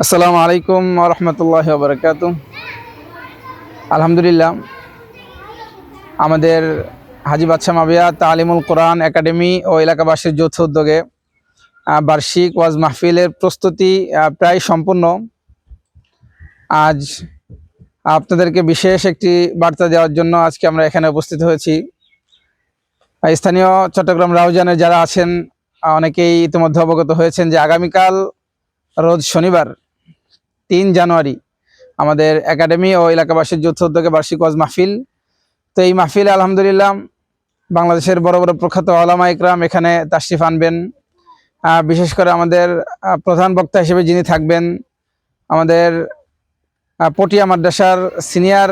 আসসালামু আলাইকুম ওয়া রাহমাতুল্লাহি ওয়া বারাকাতুহু। আলহামদুলিল্লাহ, আমাদের হাজী বাদশাহ মাবিয়া তালিমুল কোরআন একাডেমি ও এলাকাবাসীর যৌথ উদ্যোগে বার্ষিক ওয়াজ মাহফিলের প্রস্তুতি প্রায় সম্পূর্ণ। আজ আপনাদেরকে বিশেষ একটি বার্তা দেওয়ার জন্য আজকে আমরা এখানে উপস্থিত হয়েছি। স্থানীয় চট্টগ্রাম রাউজানের যারা আছেন অনেকেই ইতিমধ্যে অবগত হয়েছেন যে আগামীকাল রোজ শনিবার ৩ জানুয়ারি আমাদের একাডেমি ও এলাকাবাসীর যৌথ উদ্যোগে বার্ষিক ওয়াজ মাহফিল। তো এই মাহফিলে আলহামদুলিল্লাহ বাংলাদেশের বড় বড় প্রখ্যাত ওলামা ইকরাম এখানে তাশরিফ আনবেন। বিশেষ করে আমাদের প্রধান বক্তা হিসেবে যিনি থাকবেন আমাদের পটিয়া মাদ্রাসার সিনিয়র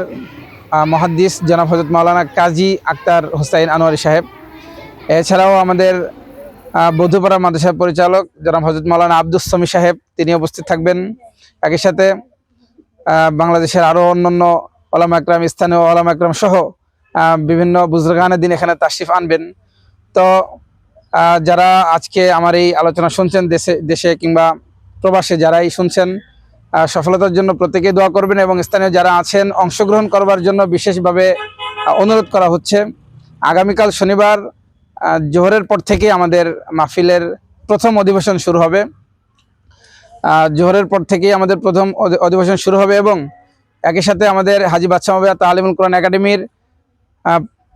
মুহাদ্দিস জনাব হযরত মাওলানা কাজী আক্তার হোসাইন আনোয়ারি সাহেব। এছাড়াও আমাদের বধুপাড়া মাদ্রাসার পরিচালক জনাব হযরত মাওলানা আব্দুস সামি সাহেব, তিনি উপস্থিত থাকবেন। একই সাথে বাংলাদেশের আরও অন্যান্য ওলামা একরাম, স্থানীয় ওলামা একরাম সহ বিভিন্ন বুজুর্গানের দিন এখানে তাশরিফ আনবেন। তো যারা আজকে আমার এই আলোচনা শুনছেন, দেশে কিংবা প্রবাসে যারাই শুনছেন, সফলতার জন্য প্রত্যেকেই দোয়া করবেন এবং স্থানীয় যারা আছেন অংশগ্রহণ করবার জন্য বিশেষভাবে অনুরোধ করা হচ্ছে। আগামীকাল শনিবার জোহরের পর থেকে আমাদের মাহফিলের প্রথম অধিবেশন শুরু হবে। জোহরের পর থেকেই আমাদের প্রথম অধিবেশন শুরু হবে এবং একই সাথে আমাদের হাজী বাদশাহ মাবিয়া তালিমুল কোরআন একাডেমির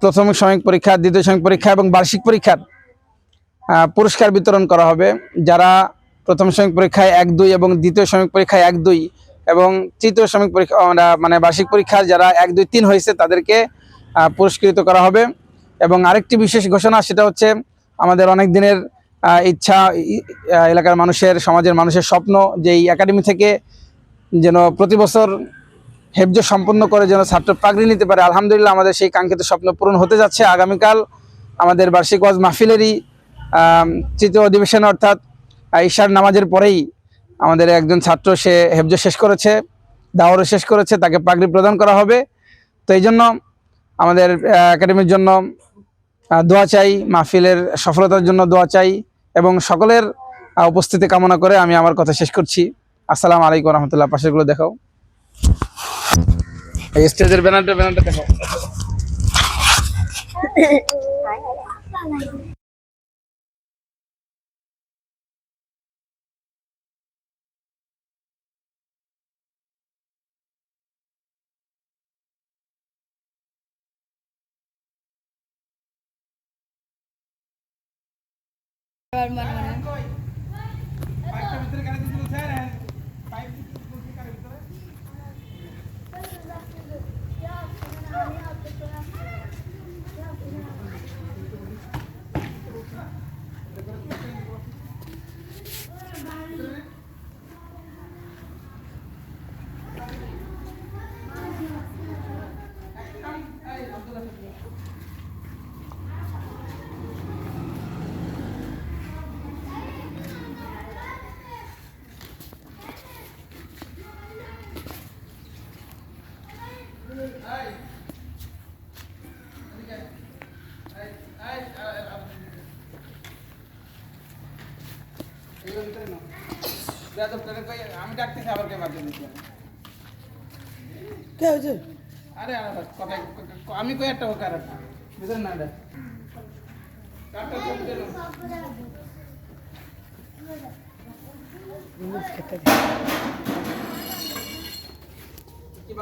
প্রথম সাময়িক পরীক্ষা, দ্বিতীয় সাময়িক পরীক্ষা এবং বার্ষিক পরীক্ষার পুরস্কার বিতরণ করা হবে। যারা প্রথম সাময়িক পরীক্ষায় ১-২ এবং দ্বিতীয় সাময়িক পরীক্ষায় ১-২ এবং তৃতীয় সাময়িক পরীক্ষা মানে বার্ষিক পরীক্ষার যারা ১-২-৩ হয়েছে তাদেরকে পুরস্কৃত করা হবে। এবং আরেকটি বিশেষ ঘোষণা, সেটা হচ্ছে আমাদের অনেক দিনের ইচ্ছা, এলাকার মানুষের, সমাজের মানুষের স্বপ্ন যে এই একাডেমি থেকে যেন প্রতি বছর হেফজ সম্পন্ন করে যেন ছাত্র পাগড়ি নিতে পারে। আলহামদুলিল্লাহ, আমাদের সেই কাঙ্ক্ষিত স্বপ্ন পূরণ হতে যাচ্ছে। আগামীকাল আমাদের বার্ষিক ওয়াজ মাহফিলেরই তৃতীয় অধিবেশন, অর্থাৎ ঈশার নামাজের পরেই আমাদের একজন ছাত্র, সে হেফজ শেষ করেছে, দাওয়ারও শেষ করেছে, তাকে পাগড়ি প্রদান করা হবে। তো এই জন্য আমাদের একাডেমির জন্য দোয়া চাই, মাহফিলের সফলতার জন্য দোয়া চাই এবং সকলের উপস্থিতি কামনা করে আমি আমার কথা শেষ করছি। আসসালামু আলাইকুম ওয়া রাহমাতুল্লাহ। পাশেরগুলো দেখাও, এই স্টেজের ব্যানারটা দেখাও। আমি ডাকতেছি, আবার কে বাদ দিচ্ছি? কে হয়েছে? আরে কথা আমি কই একটা হোক, আর বুঝলেন না? কি